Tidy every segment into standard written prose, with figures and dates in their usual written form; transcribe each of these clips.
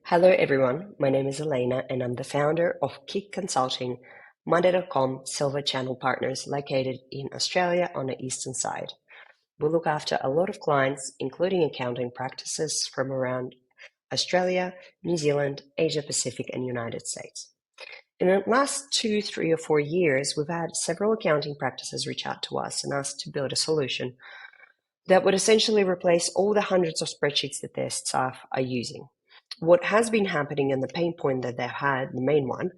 Hello everyone, my name is Elena and I'm the founder of Kick Consulting, Monday.com Silver Channel Partners located in Australia on the eastern side. We look after a lot of clients, including accounting practices from around Australia, New Zealand, Asia Pacific and United States. In the last 2, 3 or 4 years, we've had several accounting practices reach out to us and ask to build a solution that would essentially replace all the hundreds of spreadsheets that their staff are using. What has been happening and the pain point that they've had, the main one,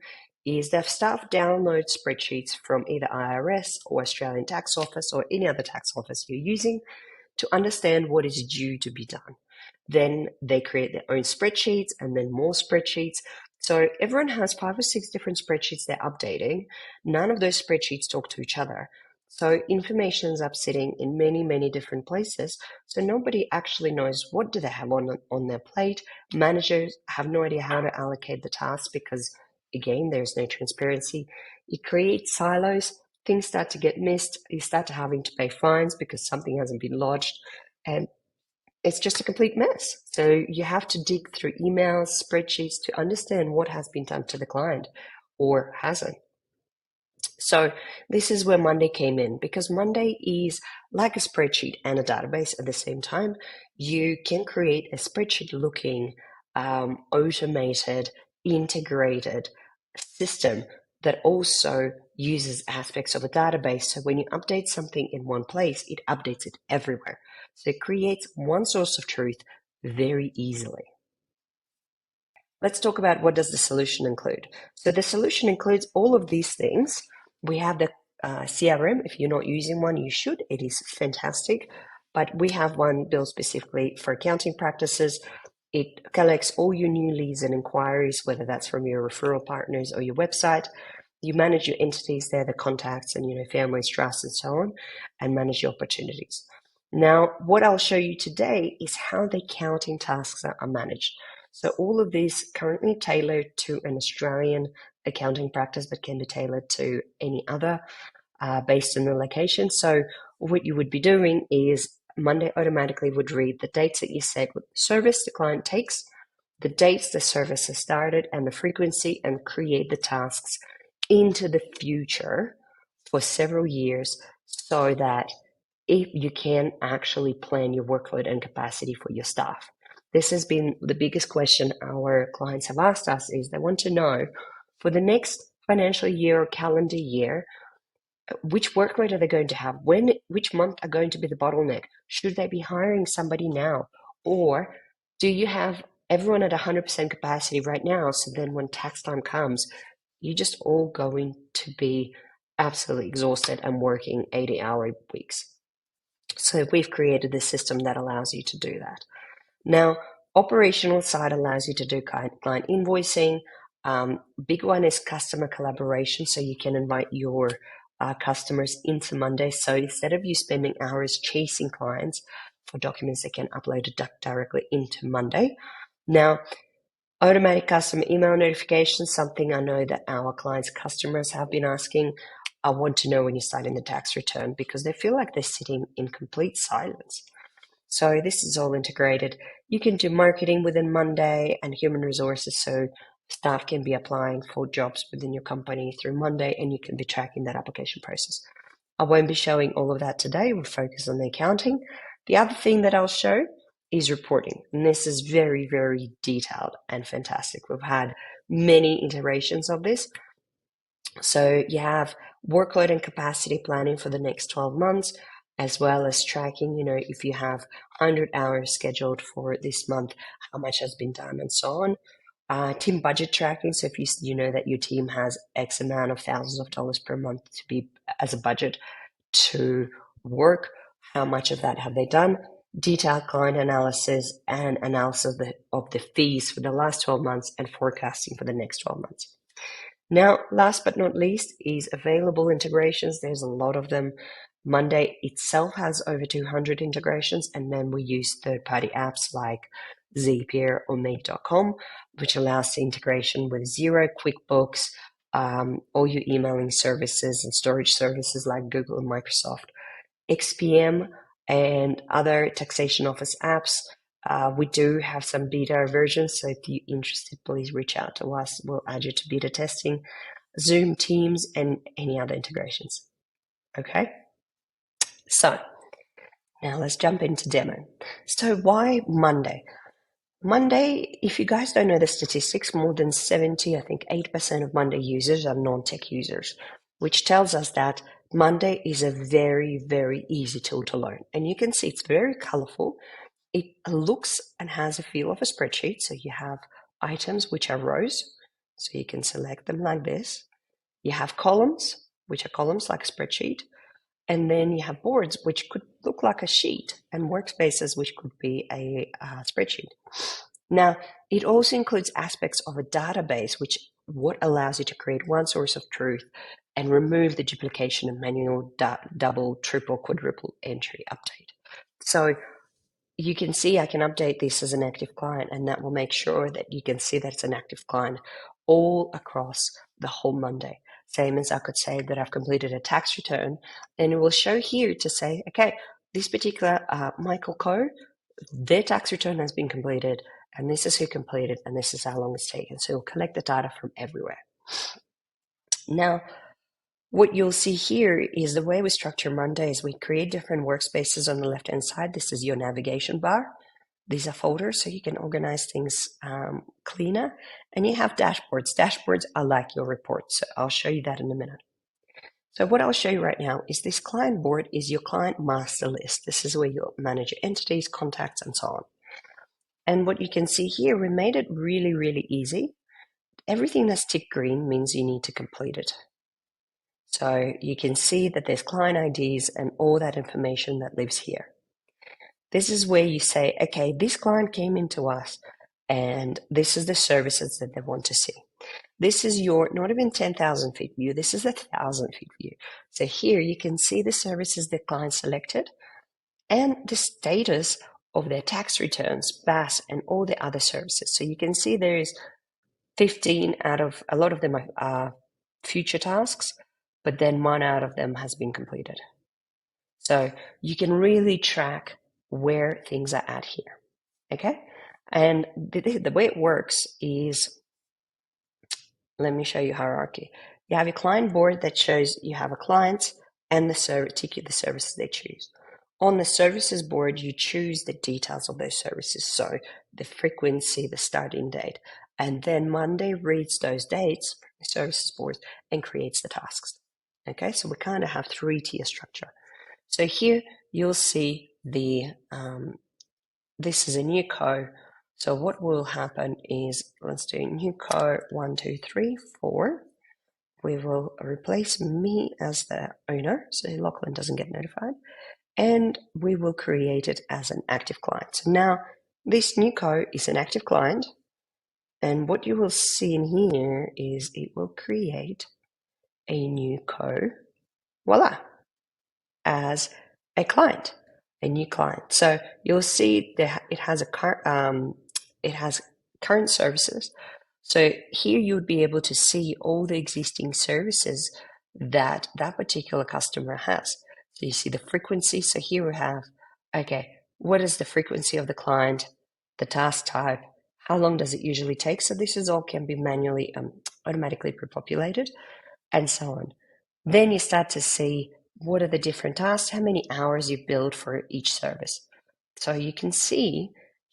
is that staff download spreadsheets from either IRS or Australian Tax Office or any other tax office you're using to understand what is due to be done. Then they create their own spreadsheets and then more spreadsheets. So everyone has 5 or 6 different spreadsheets they're updating. None of those spreadsheets talk to each other. So information ends up sitting in many, many different places. So nobody actually knows what do they have on their plate. Managers have no idea how to allocate the tasks because, again, there's no transparency. It creates silos. Things start to get missed. You start to having to pay fines because something hasn't been lodged. And it's just a complete mess. So you have to dig through emails, spreadsheets to understand what has been done to the client or hasn't. So this is where Monday came in, because Monday is like a spreadsheet and a database at the same time. You can create a spreadsheet looking automated, integrated system that also uses aspects of a database. So when you update something in one place, it updates it everywhere. So it creates one source of truth very easily. Let's talk about what does the solution include. So the solution includes all of these things. We have the CRM. If you're not using one, you should. It is fantastic. But we have one built specifically for accounting practices. It collects all your new leads and inquiries, whether that's from your referral partners or your website. You manage your entities there, the contacts and families, trusts, and so on, and manage your opportunities. Now, what I'll show you today is how the accounting tasks are managed. So all of these currently tailored to an Australian accounting practice, but can be tailored to any other based on the location. So what you would be doing is Monday automatically would read the dates that you said with the service the client takes, the dates the service has started, and the frequency, and create the tasks into the future for several years so that if you can actually plan your workload and capacity for your staff. This has been the biggest question our clients have asked us is they want to know for the next financial year or calendar year, which workload are they going to have? Which month are going to be the bottleneck? Should they be hiring somebody now? Or do you have everyone at 100% capacity right now? So then when tax time comes, you're just all going to be absolutely exhausted and working 80-hour weeks. So we've created this system that allows you to do that. Now, operational side allows you to do client invoicing. Big one is customer collaboration. So you can invite your customers into Monday. So instead of you spending hours chasing clients for documents, they can upload it directly into Monday. Now, automatic customer email notifications, something I know that our clients' customers have been asking. I want to know when you're starting the tax return because they feel like they're sitting in complete silence. So this is all integrated. You can do marketing within Monday and human resources, so staff can be applying for jobs within your company through Monday, and you can be tracking that application process. I won't be showing all of that today. We'll focus on the accounting. The other thing that I'll show is reporting, and this is very, very detailed and fantastic. We've had many iterations of this. So you have workload and capacity planning for the next 12 months, as well as tracking, if you have 100 hours scheduled for this month, how much has been done and so on. Team budget tracking. So if you know that your team has X amount of thousands of dollars per month to be as a budget to work, how much of that have they done? Detailed client analysis and analysis of the fees for the last 12 months and forecasting for the next 12 months. Now, last but not least is available integrations. There's a lot of them. Monday itself has over 200 integrations, and then we use third-party apps like Zapier or Make.com, which allows the integration with Xero, QuickBooks, all your emailing services and storage services like Google and Microsoft, XPM, and other taxation office apps, We do have some beta versions, so if you're interested, please reach out to us. We'll add you to beta testing, Zoom, Teams, and any other integrations. Okay? So now let's jump into demo. So why Monday? Monday, if you guys don't know the statistics, more than 70, I think 8% of Monday users are non-tech users, which tells us that Monday is a very, very easy tool to learn. And you can see it's very colorful. It looks and has a feel of a spreadsheet. So you have items, which are rows. So you can select them like this. You have columns, which are columns like a spreadsheet. And then you have boards, which could look like a sheet, and workspaces, which could be a spreadsheet. Now, it also includes aspects of a database, which what allows you to create one source of truth and remove the duplication of manual double, triple, quadruple entry update. So you can see I can update this as an active client, and that will make sure that you can see that it's an active client all across the whole Monday. Same as I could say that I've completed a tax return, and it will show here to say, okay, this particular Michael Co., their tax return has been completed, and this is who completed, and this is how long it's taken. So it'll collect the data from everywhere. Now, what you'll see here is the way we structure Monday is we create different workspaces on the left-hand side. This is your navigation bar. These are folders, so you can organize things cleaner. And you have dashboards. Dashboards are like your reports. So I'll show you that in a minute. So what I'll show you right now is this client board is your client master list. This is where you'll manage your entities, contacts, and so on. And what you can see here, we made it really, really easy. Everything that's ticked green means you need to complete it. So you can see that there's client IDs and all that information that lives here. This is where you say, okay, this client came into us and this is the services that they want to see. This is your, not even 10,000 feet view, this is 1,000 feet view. So here you can see the services the client selected and the status of their tax returns, BAS, and all the other services. So you can see there's 15 out of, a lot of them are future tasks, but then 1 out of them has been completed. So you can really track where things are at here, okay? And the way it works is, let me show you hierarchy. You have your client board that shows you have a client and the services they choose. On the services board, you choose the details of those services, so the frequency, the starting date, and then Monday reads those dates, the services board, and creates the tasks. Okay, so we kind of have 3-tier structure. So here you'll see the, this is a new co. So what will happen is, let's do new co 1, 2, 3, 4. We will replace me as the owner, so Lachlan doesn't get notified. And we will create it as an active client. So now this new co is an active client. And what you will see in here is it will create a new co, voila, as a client, a new client. So you'll see that it has current services. So here you would be able to see all the existing services that that particular customer has. So you see the frequency. So here we have, okay, what is the frequency of the client, the task type, how long does it usually take? So this is all can be manually, automatically pre-populated, and so on. Then you start to see what are the different tasks, how many hours you build for each service. So you can see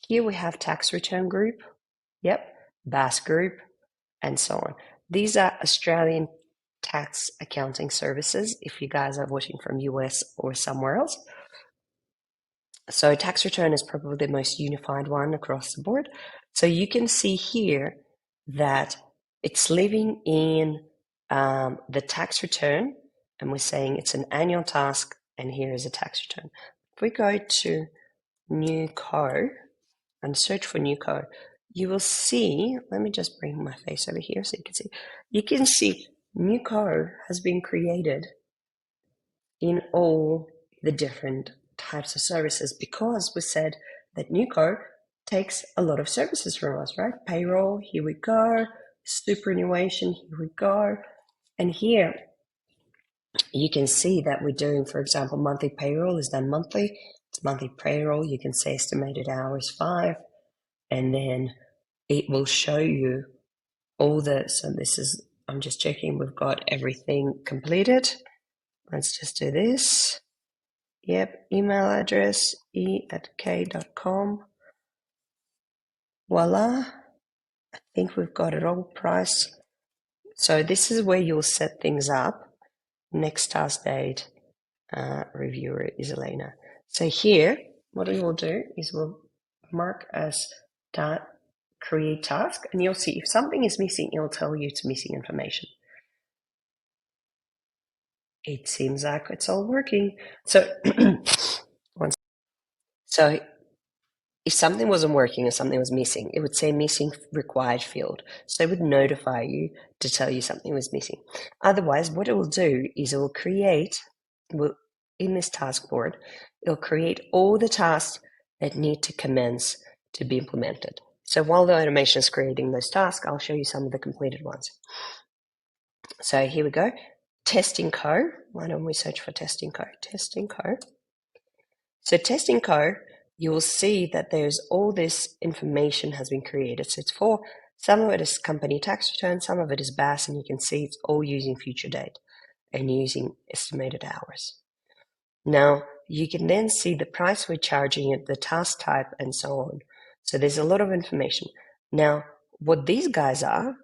here we have tax return group, yep, BAS group, and so on. These are Australian tax accounting services if you guys are watching from US or somewhere else. So tax return is probably the most unified one across the board. So you can see here that it's living in the tax return, and we're saying it's an annual task, and here is a tax return. If we go to new co and search for new co, you will see, let me just bring my face over here so you can see new co has been created in all the different types of services, because we said that Nuco takes a lot of services from us, right? Payroll, here we go. Superannuation, here we go. And here you can see that we're doing, for example, monthly payroll is done monthly. It's it's monthly payroll, you can say estimated hours 5, and then it will show you all the, so this is, I'm just checking we've got everything completed. Let's just do this. Yep, email address e@k.com. Voila. I think we've got it all. Price. So this is where you'll set things up. Next task date, reviewer is Elena. So here, what we will do is we'll mark as create task, and you'll see if something is missing, it'll tell you it's missing information. It seems like it's all working. So, so if something wasn't working or something was missing, it would say missing required field. So it would notify you to tell you something was missing. Otherwise, what it will do is it will create, in this task board, it'll create all the tasks that need to commence to be implemented. So while the automation is creating those tasks, I'll show you some of the completed ones. So here we go. Testing co. Why don't we search for testing co? Testing co. So testing co, you will see that there's all this information has been created. So it's for, some of it is company tax return, some of it is BAS, and you can see it's all using future date and using estimated hours. Now, you can then see the price we're charging it, the task type, and so on. So there's a lot of information. Now, what these guys are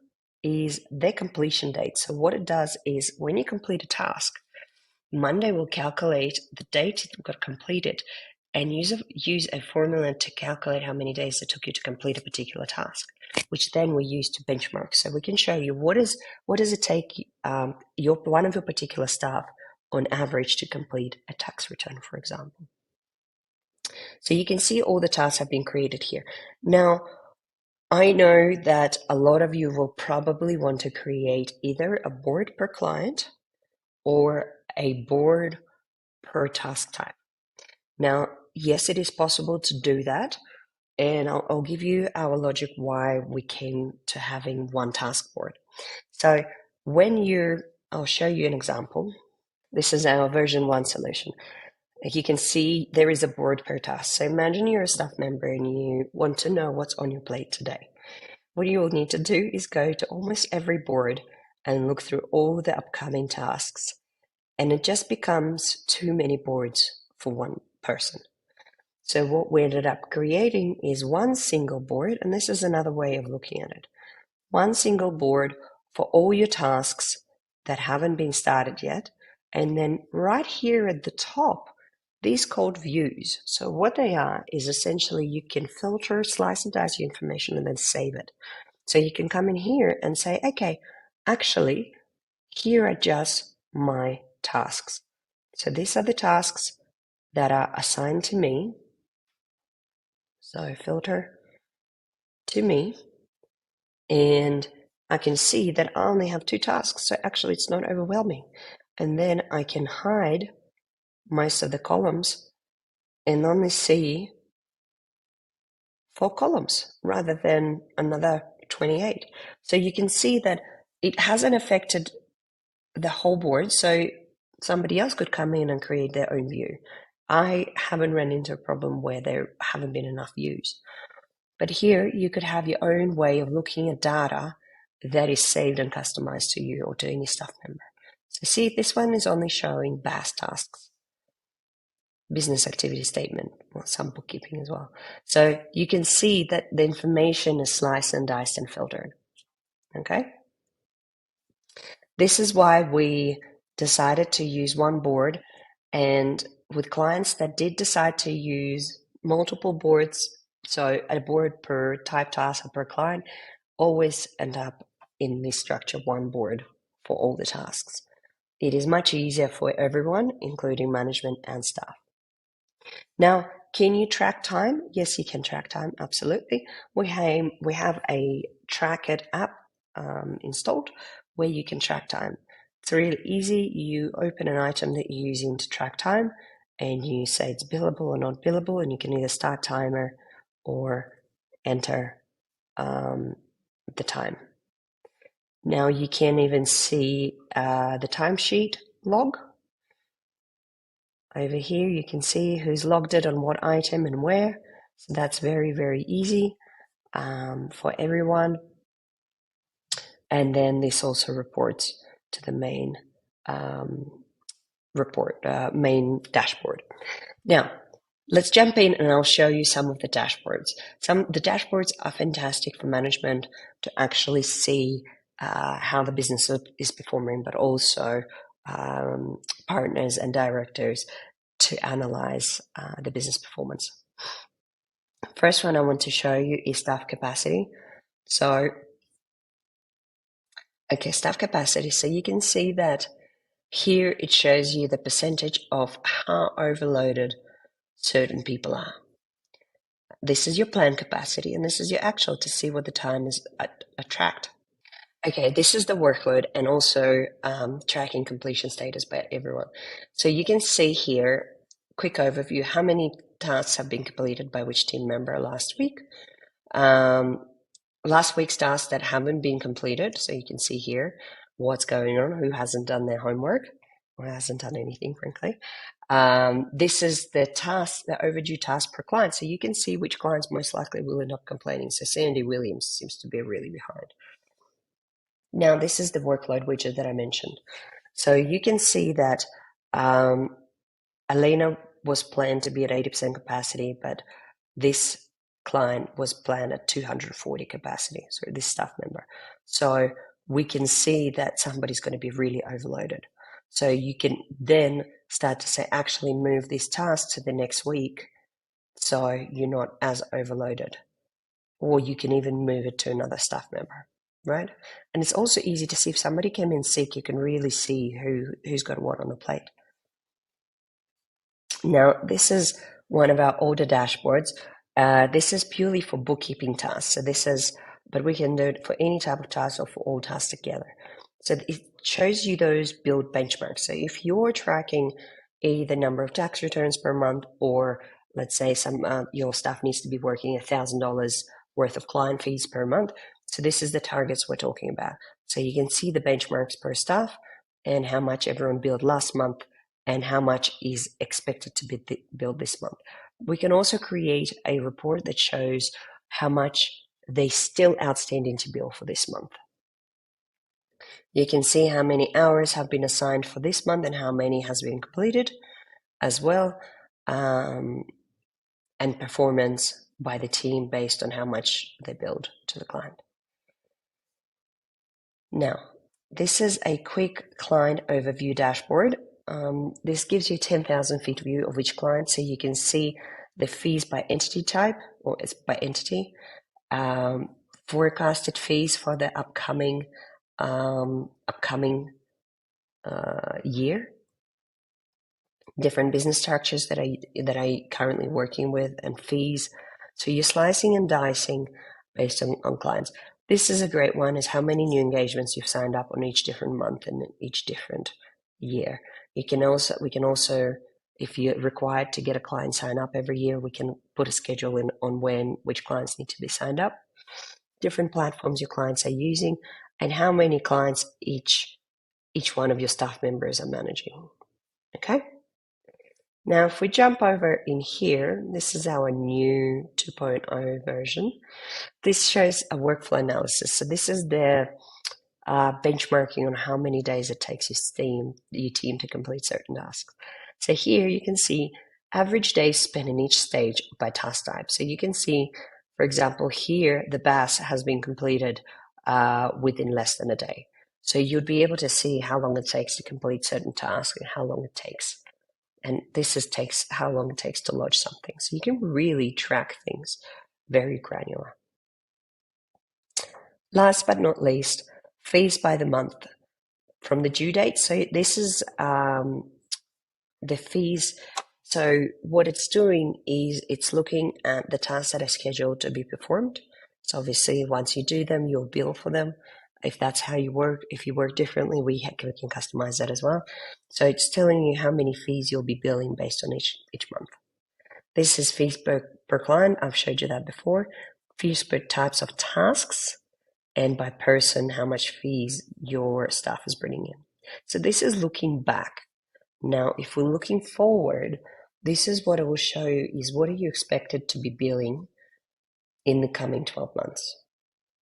is their completion date. So what it does is when you complete a task, Monday will calculate the date it got completed and use a formula to calculate how many days it took you to complete a particular task, which then we use to benchmark. So we can show you what does it take one of your particular staff on average to complete a tax return, for example. So you can see all the tasks have been created here. Now, I know that a lot of you will probably want to create either a board per client or a board per task type. Now, yes, it is possible to do that, and I'll give you our logic why we came to having one task board. So I'll show you an example. This is our version 1 solution. You can see there is a board per task. So imagine you're a staff member and you want to know what's on your plate today. What you will need to do is go to almost every board and look through all the upcoming tasks. And it just becomes too many boards for one person. So what we ended up creating is one single board, and this is another way of looking at it. One single board for all your tasks that haven't been started yet. And then right here at the top, these called views. So what they are is essentially you can filter, slice and dice your information and then save it. So you can come in here and say, okay, actually, here are just my tasks. So these are the tasks that are assigned to me. So filter to me, and I can see that I only have 2 tasks. So actually it's not overwhelming. And then I can hide most of the columns and only see 4 columns rather than another 28. So you can see that it hasn't affected the whole board. So somebody else could come in and create their own view. I haven't run into a problem where there haven't been enough views. But here you could have your own way of looking at data that is saved and customized to you or to any staff member. So see, this one is only showing BAS tasks, business activity statement, or some bookkeeping as well. So you can see that the information is sliced and diced and filtered. Okay? This is why we decided to use one board, and with clients that did decide to use multiple boards, so a board per type task or per client, always end up in this structure, one board for all the tasks. It is much easier for everyone, including management and staff. Now, can you track time? Yes, you can track time, absolutely. We have a Track It app installed where you can track time. It's really easy. You open an item that you're using to track time and you say it's billable or not billable, and you can either start timer or enter the time. Now you can even see the timesheet log. Over here, you can see who's logged it on what item and where. So that's very, very easy for everyone. And then this also reports to the main main dashboard. Now, let's jump in and I'll show you some of the dashboards. The dashboards are fantastic for management to actually see how the business is performing, but also partners and directors to analyze the business performance. First one I want to show you is staff capacity. So, okay, staff capacity. So you can see that here it shows you the percentage of how overloaded certain people are. This is your planned capacity, and this is your actual to see what the time is tracked. Okay, this is the workload and also tracking completion status by everyone. So you can see here, quick overview, how many tasks have been completed by which team member last week. Last week's tasks that haven't been completed, so you can see here what's going on, who hasn't done their homework or hasn't done anything, frankly. This is the task, the overdue task per client. So you can see which clients most likely will end up complaining. So Sandy Williams seems to be really behind. Now, this is the workload widget that I mentioned. So you can see that Elena was planned to be at 80% capacity, but this client was planned at 240 capacity, so this staff member. So we can see that somebody's going to be really overloaded. So you can then start to say, actually move this task to the next week so you're not as overloaded. Or you can even move it to another staff member, right? And it's also easy to see if somebody came in sick, you can really see who's got what on the plate. Now, this is one of our older dashboards. This is purely for bookkeeping tasks. So this is, but we can do it for any type of task or for all tasks together. So it shows you those build benchmarks. So if you're tracking the number of tax returns per month, or let's say your staff needs to be working $1,000 worth of client fees per month. So this is the targets we're talking about. So you can see the benchmarks per staff and how much everyone billed last month and how much is expected to be billed this month. We can also create a report that shows how much they still outstanding to bill for this month. You can see how many hours have been assigned for this month and how many has been completed as well, and performance by the team based on how much they billed to the client. Now, this is a quick client overview dashboard. This gives you 10,000 feet view of each client, so you can see the fees by entity type, or it's by entity, forecasted fees for the upcoming year, different business structures that I currently working with, and fees. So you're slicing and dicing based on clients. This is a great one, is how many new engagements you've signed up on each different month and each different year. We can also, if you're required to get a client sign up every year, we can put a schedule in on which clients need to be signed up, different platforms your clients are using, and how many clients each one of your staff members are managing. Okay? Now, if we jump over in here, this is our new 2.0 version. This shows a workflow analysis. So this is the benchmarking on how many days it takes your team to complete certain tasks. So here you can see average days spent in each stage by task type. So you can see, for example, here the BAS has been completed within less than a day. So you'd be able to see how long it takes to complete certain tasks and how long it takes. And this takes how long it takes to lodge something. So you can really track things very granular. Last but not least, fees by the month from the due date. So this is the fees. So what it's doing is it's looking at the tasks that are scheduled to be performed. So obviously, once you do them, you'll bill for them. If that's how you work, if you work differently, we can customize that as well. So it's telling you how many fees you'll be billing based on each month. This is fees per client. I've showed you that before. Fees per types of tasks, and by person, how much fees your staff is bringing in. So this is looking back. Now, if we're looking forward, this is what it will show you is what are you expected to be billing in the coming 12 months.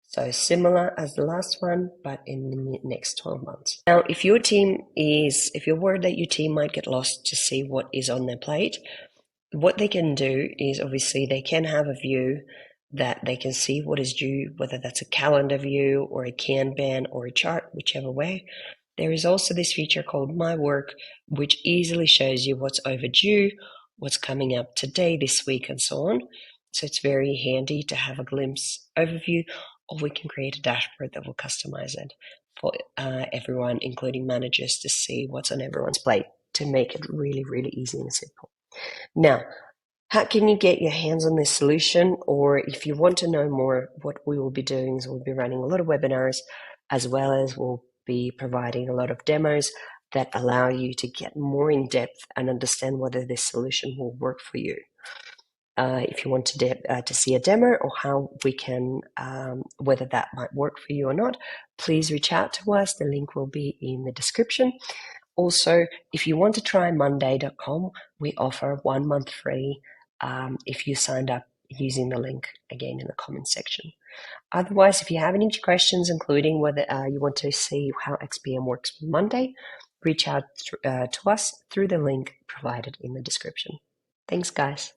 So similar as the last one, but in the next 12 months. Now, if you're worried that your team might get lost to see what is on their plate, what they can do is obviously they can have a view that they can see what is due, whether that's a calendar view or a Kanban or a chart, whichever way. There is also this feature called My Work, which easily shows you what's overdue, what's coming up today, this week, and so on. So it's very handy to have a glimpse overview, or we can create a dashboard that will customize it for everyone, including managers, to see what's on everyone's plate to make it really, really easy and simple. Now, how can you get your hands on this solution? Or if you want to know more, what we will be doing is we'll be running a lot of webinars, as well as we'll be providing a lot of demos that allow you to get more in depth and understand whether this solution will work for you. If you want to see a demo or how we can, whether that might work for you or not, please reach out to us. The link will be in the description. Also, if you want to try Monday.com, we offer 1 month free if you signed up using the link again in the comment section. Otherwise, if you have any questions, including whether you want to see how XPM works Monday, reach out to us through the link provided in the description. Thanks, guys.